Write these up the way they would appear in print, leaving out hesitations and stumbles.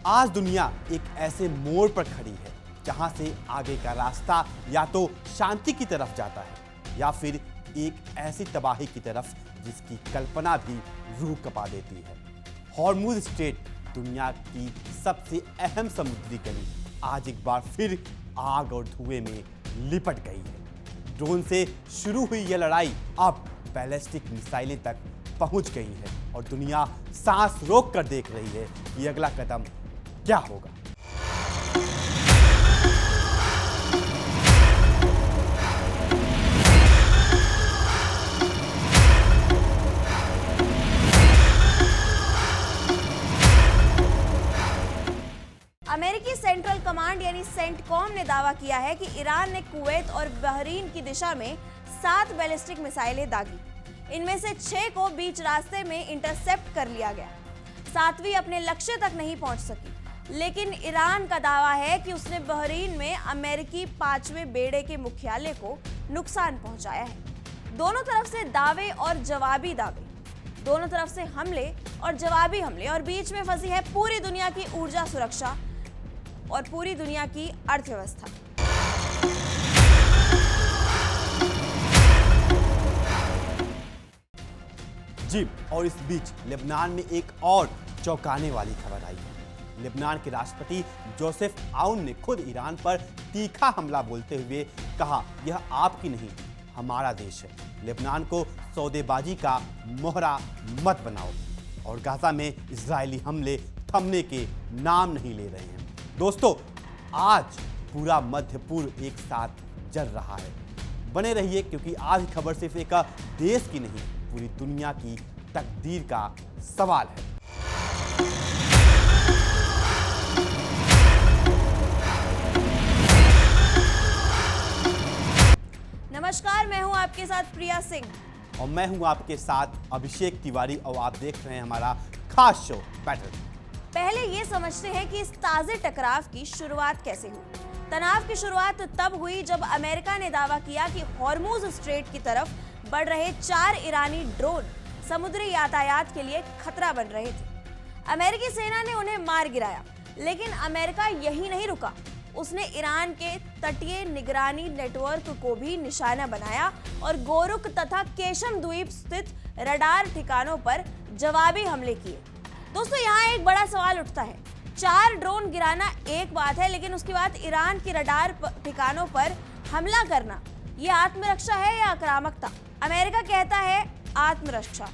आज दुनिया एक ऐसे मोड़ पर खड़ी है जहां से आगे का रास्ता या तो शांति की तरफ जाता है या फिर एक ऐसी तबाही की तरफ जिसकी कल्पना भी रूह कपा देती है। हॉर्मुज स्ट्रेट, दुनिया की सबसे अहम समुद्री गली, आज एक बार फिर आग और धुएं में लिपट गई है। ड्रोन से शुरू हुई यह लड़ाई अब बैलिस्टिक मिसाइलें तक पहुंच गई है और दुनिया सांस रोक कर देख रही है कि अगला कदम क्या होगा। अमेरिकी सेंट्रल कमांड यानी सेंटकॉम ने दावा किया है कि ईरान ने कुवैत और बहरीन की दिशा में 7 बैलिस्टिक मिसाइलें दागी। इनमें से 6 को बीच रास्ते में इंटरसेप्ट कर लिया गया। 7वीं अपने लक्ष्य तक नहीं पहुंच सकी, लेकिन ईरान का दावा है कि उसने बहरीन में अमेरिकी 5वें बेड़े के मुख्यालय को नुकसान पहुंचाया है। दोनों तरफ से दावे और जवाबी दावे, दोनों तरफ से हमले और जवाबी हमले, और बीच में फंसी है पूरी दुनिया की ऊर्जा सुरक्षा और पूरी दुनिया की अर्थव्यवस्था। जी, और इस बीच लेबनान में एक और चौंकाने वाली खबर आई है। लेबनान के राष्ट्रपति जोसेफ आउन ने खुद ईरान पर तीखा हमला बोलते हुए कहा, यह आपकी नहीं हमारा देश है। लेबनान को सौदेबाजी का मोहरा मत बनाओ। और गाजा में इजरायली हमले थमने के नाम नहीं ले रहे हैं। दोस्तों, आज पूरा मध्य पूर्व एक साथ जल रहा है। बने रहिए, क्योंकि आज की खबर सिर्फ एक देश की नहीं, पूरी दुनिया की तकदीर का सवाल है। नमस्कार, मैं हूं आपके साथ प्रिया सिंह और मैं हूं आपके साथ अभिषेक तिवारी और आप देख रहे हैं हमारा खास शो बैटल। पहले ये समझते हैं कि इस ताजे टकराव की शुरुआत कैसे हुई। तनाव की शुरुआत तब हुई जब अमेरिका ने दावा किया कि हॉर्मुज स्ट्रेट की तरफ बढ़ रहे 4 ईरानी ड्रोन समुद्री यातायात के लिए खतरा बन रहे थे। अमेरिकी सेना ने उन्हें मार गिराया, लेकिन अमेरिका यही नहीं रुका। उसने ईरान के तटीय निगरानी नेटवर्क को भी निशाना बनाया और गोरुक तथा केशम द्वीप स्थित रडार ठिकानों पर जवाबी हमले किए। दोस्तों, यहाँ एक बड़ा सवाल उठता है। 4 ड्रोन गिराना एक बात है, लेकिन उसके बाद ईरान की रडार ठिकानों पर हमला करना, यह आत्मरक्षा है या आक्रामकता? अमेरिका कहता है आत्मरक्षा,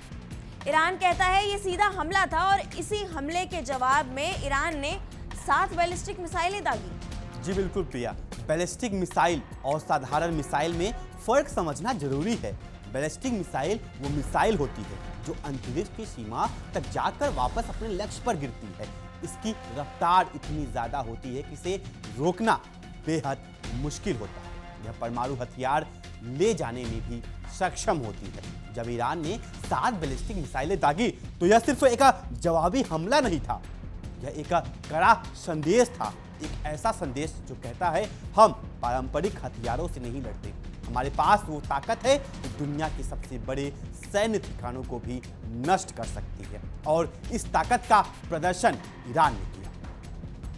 ईरान कहता है ये सीधा हमला था, और इसी हमले के जवाब में ईरान ने 7 बैलिस्टिक मिसाइलें दागी। जी बिल्कुल प्रिया, बैलिस्टिक मिसाइल और साधारण मिसाइल में फर्क समझना जरूरी है। बैलिस्टिक मिसाइल वो मिसाइल होती है जो अंतरिक्ष की सीमा तक जाकर वापस अपने लक्ष्य पर गिरती है। इसकी रफ्तार इतनी ज्यादा होती है कि इसे रोकना बेहद मुश्किल होता है। यह परमाणु हथियार ले जाने में भी सक्षम होती है। जब ईरान ने 7 बैलिस्टिक मिसाइलें दागी तो यह सिर्फ एक जवाबी हमला नहीं था, यह एक कड़ा संदेश था। एक ऐसा संदेश जो कहता है, हम पारंपरिक हथियारों से नहीं लड़ते, हमारे पास वो ताकत है जो दुनिया के सबसे बड़े सैन्य ठिकानों को भी नष्ट कर सकती है। और इस ताकत का प्रदर्शन ईरान ने किया।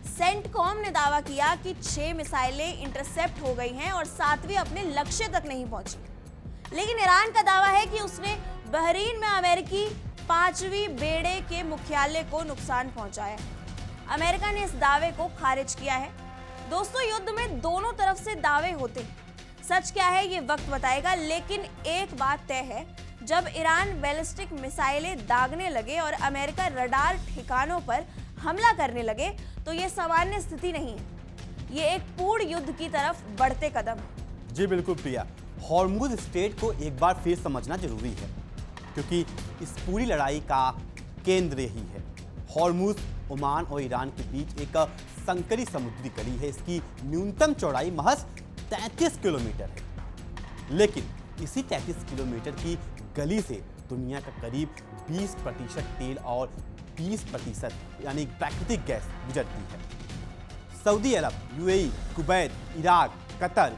सेंटकॉम ने दावा किया कि 6 मिसाइलें इंटरसेप्ट हो गई हैं और 7वीं अपने लक्ष्य तक नहीं पहुंची। लेकिन ईरान का दावा है कि उसने बहरीन में अमेरिकी 5वीं बेड़े के मुख्यालय को नुकसान पहुंचाया है। अमेरिका ने इस दावे को खारिज किया है। दोस्तों, युद्ध में दोनों तरफ से दावे होते हैं। सच क्या है ये वक्त बताएगा, लेकिन एक बात तय है, जब ईरान बैलिस्टिक मिसाइलें दागने लगे और अमेरिका रडार ठिकानों पर हमला करने लगे तो ये सामान्य स्थिति नहीं है, ये एक पूर्ण युद्ध की तरफ बढ़ते कदम है। जी बिल्कुल प्रिया, हॉर्मुज स्ट्रेट को एक बार फिर समझना जरूरी है, क्योंकि इस पूरी लड़ाई का केंद्र यही है। हॉर्मुज ओमान और ईरान के बीच एक संकरी समुद्री गली है। इसकी न्यूनतम चौड़ाई महज 33 किलोमीटर है, लेकिन इसी 33 किलोमीटर की गली से दुनिया का करीब 20% तेल और 20% यानी प्राकृतिक गैस गुजरती है। सऊदी अरब, यूएई, कुवैत, इराक, कतर,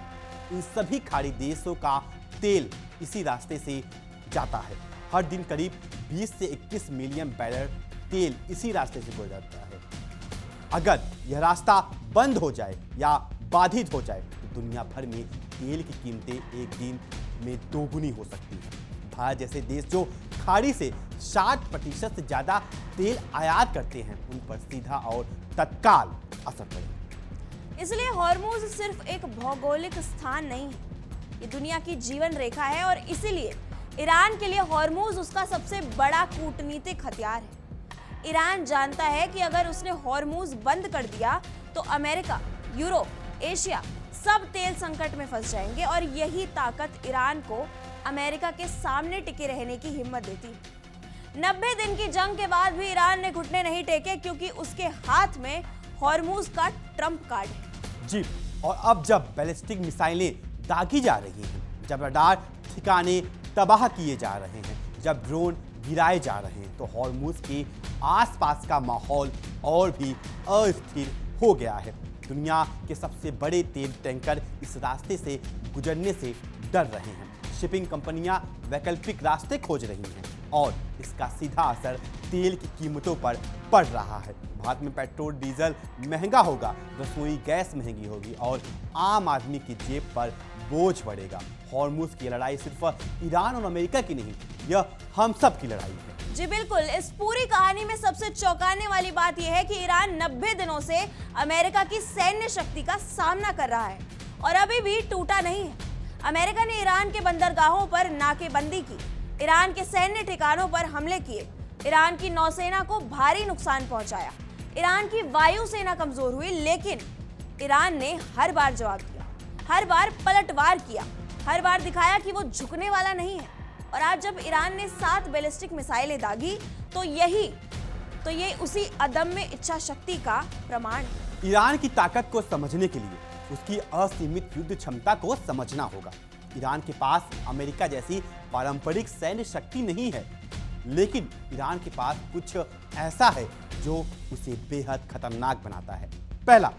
इन सभी खाड़ी देशों का तेल इसी रास्ते से जाता है। हर दिन करीब 20 से 21 मिलियन बैरल तेल इसी रास्ते से गुजरता है। अगर यह रास्ता बंद हो जाए या बाधित हो जाए तो दुनिया भर में तेल की कीमतें एक दिन में दोगुनी हो सकती है। भारत जैसे देश जो खाड़ी से 60% से ज़्यादा तेल आयात करते हैं, उन पर सीधा और तत्काल असर पड़ेगा। इसलिए हॉर्मूज सिर्फ एक भौगोलिक स्थान नहीं है, ये दुनिया की जीवन रेखा है और इसीलिए ईरान के लिए हॉर्मूज उसका सबसे बड़ा कूटनीतिक हथियार है। ईरान जानता है कि अगर उसने हॉर्मूज बंद कर दिया तो अमेरिका, यूरोप, एशिया सब तेल संकट में फंस जाएंगे और यही ताकत ईरान को अमेरिका के सामने टिके रहने की हिम्मत देती है। 90 दिन की जंग के बाद भी ईरान ने घुटने नहीं टेके क्योंकि उसके हाथ में हॉर्मूज का ट्रम्प कार्ड है। जी, और अब जब बैलिस्टिक मिसाइलें दागी जा रही हैं, जब रडार ठिकाने तबाह किए जा रहे हैं, जब ड्रोन गिराए जा रहे हैं, तो हॉर्मूज के आसपास का माहौल और भी अस्थिर हो गया है। दुनिया के सबसे बड़े तेल टैंकर इस रास्ते से गुजरने से डर रहे हैं। शिपिंग कंपनियां वैकल्पिक रास्ते खोज रही हैं और इसका सीधा असर तेल की कीमतों पर पड़ रहा है। भारत में पेट्रोल डीजल महंगा होगा, रसोई गैस महंगी होगी और आम आदमी की जेब पर बोझ बढ़ेगा। हॉर्मूज की लड़ाई सिर्फ ईरान और अमेरिका की नहीं, यह हम सब की लड़ाई है। जी बिल्कुल, इस पूरी कहानी में सबसे चौंकाने वाली बात यह है कि ईरान 90 दिनों से अमेरिका की सैन्य शक्ति का सामना कर रहा है और अभी भी टूटा नहीं है। अमेरिका ने ईरान के बंदरगाहों पर नाकेबंदी की, ईरान के सैन्य ठिकानों पर हमले किए, ईरान की नौसेना को भारी नुकसान पहुंचाया, ईरान की वायुसेना कमजोर हुई, लेकिन ईरान ने हर बार जवाब दिया, हर बार पलटवार किया, हर बार दिखाया कि वो झुकने वाला नहीं है। और आज जब ईरान ने 7 बैलिस्टिक मिसाइलें दागी तो ये उसी अदम्य इच्छा शक्ति का प्रमाण है। ईरान की ताकत को समझने के लिए उसकी असीमित युद्ध क्षमता को समझना होगा। ईरान के पास अमेरिका जैसी पारंपरिक सैन्य शक्ति नहीं है, लेकिन ईरान के पास कुछ ऐसा है जो उसे बेहद खतरनाक बनाता है। पहला,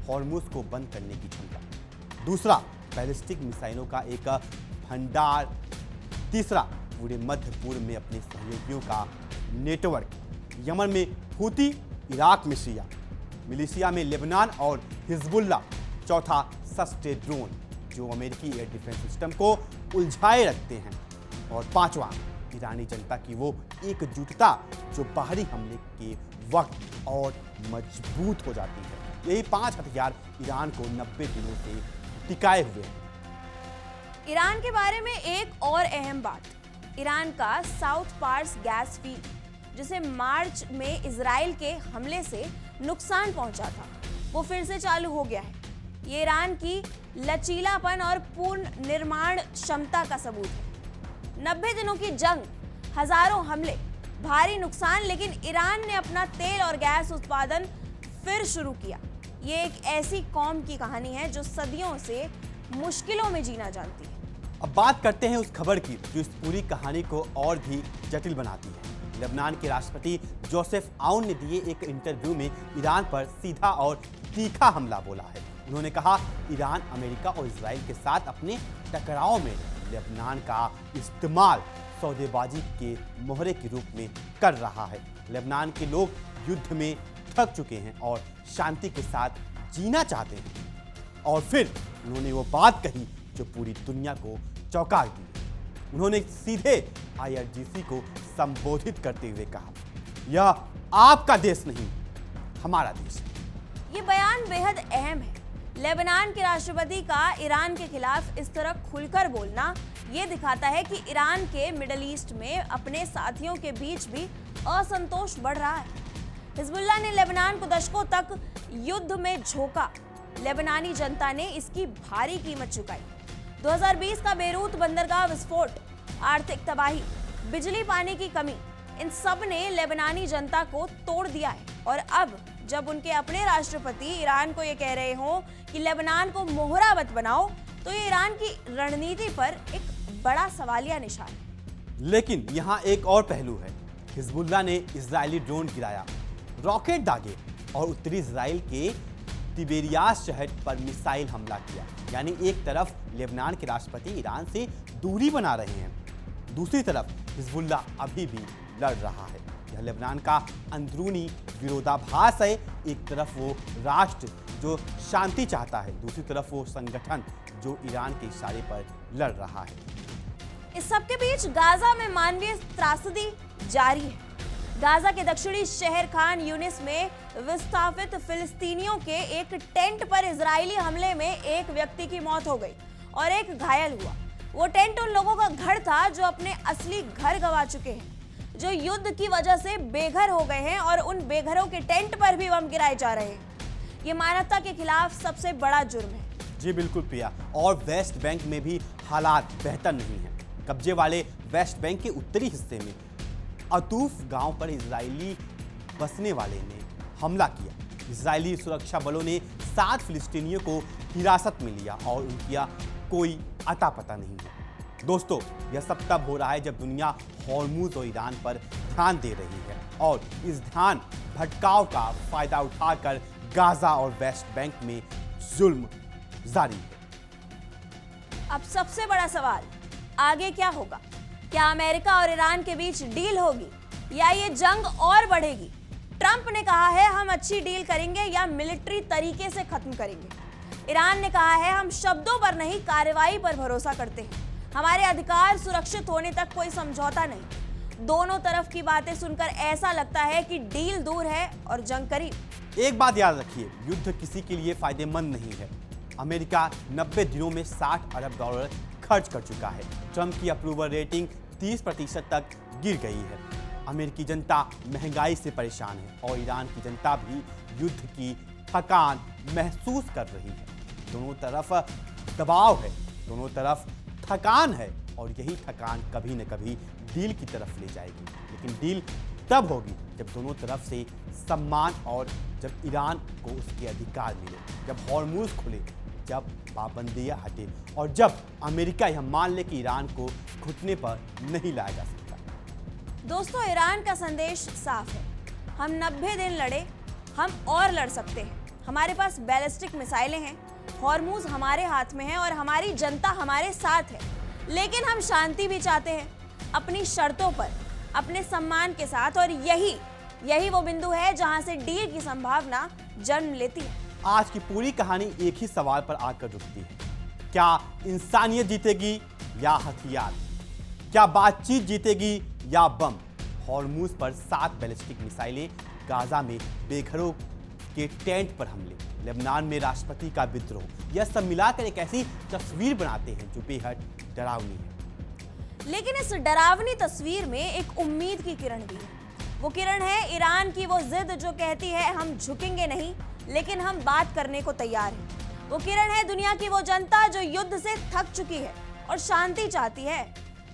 हॉर्मूज को बंद करने की क्षमता। दूसरा, बैलिस्टिक मिसाइलों का एक भंडार। तीसरा, पूरे मध्य पूर्व में अपने सहयोगियों का नेटवर्क। यमन में हूती, इराक में शिया, मिलिशिया में लेबनान और हिजबुल्ला। चौथा, सस्ते ड्रोन जो अमेरिकी एयर डिफेंस सिस्टम को उलझाए रखते हैं। और पांचवा, ईरानी जनता की वो एकजुटता जो बाहरी हमले के वक्त और मजबूत हो जाती है। यही 5 हथियार ईरान को 90 दिनों से टिकाए हुए हैं। ईरान के बारे में एक और अहम बात, ईरान का साउथ पार्स गैस फील्ड, जिसे मार्च में इजराइल के हमले से नुकसान पहुंचा था, वो फिर से चालू हो गया है। ये ईरान की लचीलापन और पूर्ण निर्माण क्षमता का सबूत है। 90 दिनों की जंग, हजारों हमले, भारी नुकसान, लेकिन ईरान ने अपना तेल और गैस उत्पादन फिर शुरू किया। ये एक ऐसी कौम की कहानी है जो सदियों से मुश्किलों में जीना जानती है। अब बात करते हैं उस खबर की जो इस पूरी कहानी को और भी जटिल बनाती है। लेबनान के राष्ट्रपति जोसेफ आउन ने दिए एक इंटरव्यू में ईरान पर सीधा और तीखा हमला बोला है। उन्होंने कहा, ईरान अमेरिका और इजराइल के साथ अपने टकराव में लेबनान का इस्तेमाल सौदेबाजी के मोहरे के रूप में कर रहा है। लेबनान के लोग युद्ध में थक चुके हैं और शांति के साथ जीना चाहते हैं। और फिर उन्होंने वो बात कही जो पूरी दुनिया को चौंका दी। उन्होंने सीधे IRGC को संबोधित करते हुए कहा, यह आपका देश नहीं, हमारा देश है। ये बयान बेहद अहम है। लेबनान के राष्ट्रपति का ईरान के खिलाफ इस तरह खुलकर बोलना ये दिखाता है कि ईरान के मिडिल ईस्ट में अपने साथियों के बीच भी असंतोष बढ़ रहा है। हिजबुल्लाह ने लेबनान को दशकों तक युद्ध में झोंका, लेबनानी जनता ने इसकी भारी कीमत चुकाई। 2020 का बेरूत बंदरगाह विस्फोट, आर्थिक तबाही, बिजली पानी की कमी, इन सब ने लेबनानी जनता को तोड़ दिया है। और अब जब उनके अपने राष्ट्रपति ईरान को ये कह रहे हो कि लेबनान को मोहरा मत बनाओ, तो ये ईरान की रणनीति पर एक बड़ा सवालिया निशान है। लेकिन यहाँ एक और पहलू है। हिजबुल्लाह ने इजरायली ड्रोन गिराया, रॉकेट दागे और उत्तरी इजराइल के तिबेरियास शहर पर मिसाइल हमला किया। यानी एक तरफ लेबनान के राष्ट्रपति ईरान से दूरी बना रहे हैं, दूसरी तरफ हिजबुल्लाह अभी भी लड़ रहा है। यह लेबनान का अंदरूनी विरोधाभास है। एक तरफ वो राष्ट्र जो शांति चाहता है, दूसरी तरफ वो संगठन जो ईरान के इशारे पर लड़ रहा है। इस सबके बीच गाजा में मानवीय त्रासदी जारी है। गाजा के दक्षिणी शहर खान यूनिस में विस्थापित फिलिस्तीनियों के एक टेंट पर इजरायली हमले में एक व्यक्ति की मौत हो गई और एक घायल हुआ। वो टेंट उन लोगों का घर था जो अपने असली घर गंवा चुके हैं, जो युद्ध की वजह से बेघर हो गए हैं, और उन बेघरों के टेंट पर भी बम गिराए जा रहे हैं। ये मानवता के खिलाफ सबसे बड़ा जुर्म है। जी बिल्कुल प्रिया, और वेस्ट बैंक में भी हालात बेहतर नहीं है। कब्जे वाले वेस्ट बैंक के उत्तरी हिस्से में अतूफ गांव पर इजरायली बसने वाले ने हमला किया। इजरायली सुरक्षा बलों ने 7 फिलिस्तीनियों को हिरासत में लिया और उनका कोई अता पता नहीं है। दोस्तों, यह सब तब हो रहा है जब दुनिया हॉर्मुज और ईरान पर ध्यान दे रही है, और इस ध्यान भटकाव का फायदा उठाकर गाजा और वेस्ट बैंक में जुल्म जारी है। अब सबसे बड़ा सवाल, आगे क्या होगा? क्या अमेरिका और ईरान के बीच डील होगी या ये जंग और बढ़ेगी? ट्रंप ने कहा है हम अच्छी डील करेंगे या मिलिट्री तरीके से खत्म करेंगे। ईरान ने कहा है हम शब्दों पर नहीं, कार्रवाई पर भरोसा करते हैं। हमारे अधिकार सुरक्षित होने तक कोई समझौता नहीं। दोनों तरफ की बातें सुनकर ऐसा लगता है कि डील दूर है और जंग करीब। एक बात याद रखिए, युद्ध किसी के लिए फायदेमंद नहीं है। अमेरिका 90 दिनों में $60 अरब खर्च कर चुका है। ट्रंप की अप्रूवल रेटिंग 30% तक गिर गई है। अमेरिकी जनता महंगाई से परेशान है और ईरान की जनता भी युद्ध की थकान महसूस कर रही है। दोनों तरफ दबाव है, दोनों तरफ थकान है, और यही थकान कभी न कभी डील की तरफ ले जाएगी। लेकिन डील तब होगी जब दोनों तरफ से सम्मान, और जब ईरान को उसके अधिकार मिले, जब हॉर्मुज खुले, जब पाबंदियां हटे, और जब अमेरिका यह मान ले कि ईरान को घुटने पर नहीं लाया जा सकता। दोस्तों, ईरान का संदेश साफ है। हम 90 दिन लड़े, हम और लड़ सकते हैं। हमारे पास बैलिस्टिक मिसाइलें हैं, हॉर्मुज हमारे हाथ में है और हमारी जनता हमारे साथ है। लेकिन हम शांति भी चाहते हैं, अपनी शर्तों पर, अपने सम्मान के साथ, और यही वो बिंदु है जहां से डील की संभावना जन्म लेती है। आज की पूरी कहानी एक ही सवाल पर आकर रुकती है, क्या इंसानियत जीतेगी या हथियार? क्या बातचीत जीतेगी या बम? हॉर्मुज पर 7 बैलिस्टिक मिसाइलें, गाजा में बेघरों के टेंट पर हमले, लेबनान में राष्ट्रपति का विद्रोह, यह सब मिलाकर एक ऐसी तस्वीर बनाते हैं जो बेहद डरावनी है। लेकिन इस डरावनी तस्वीर में एक उम्मीद की किरण भी है। वो किरण है ईरान की वो जिद जो कहती है हम झुकेंगे नहीं, लेकिन हम बात करने को तैयार हैं। वो किरण है दुनिया की वो जनता जो युद्ध से थक चुकी है और शांति चाहती है।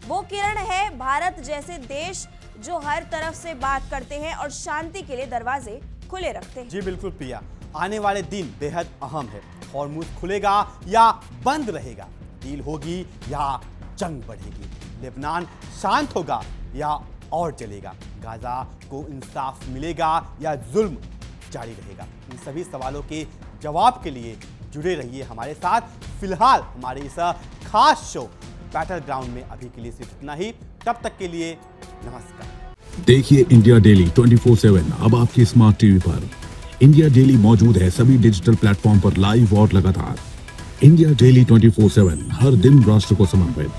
वो किरण है भारत जैसे देश जो हर तरफ से बात करते हैं और शांति के लिए दरवाजे खुले रखते हैं। जी बिल्कुल प्रिया, आने वाले दिन बेहद अहम है। हॉर्मुज खुलेगा या बंद रहेगा? डील होगी या जंग बढ़ेगी? लेबनान शांत होगा या और चलेगा? गाजा को इंसाफ मिलेगा या जुल्म जारी रहेगा? इन सभी सवालों के जवाब के लिए जुड़े रहिए हमारे साथ। फिलहाल हमारे इस खास शो बैटल ग्राउंड में अभी के लिए सिर्फ इतना ही। तब तक के लिए नमस्कार। देखिए इंडिया डेली 24/7 अब आपकी स्मार्ट टीवी पर। इंडिया डेली मौजूद है सभी डिजिटल प्लेटफॉर्म पर लाइव और लगातार। इंडिया डेली 24/7 हर दिन राष्ट्र को समर्पित।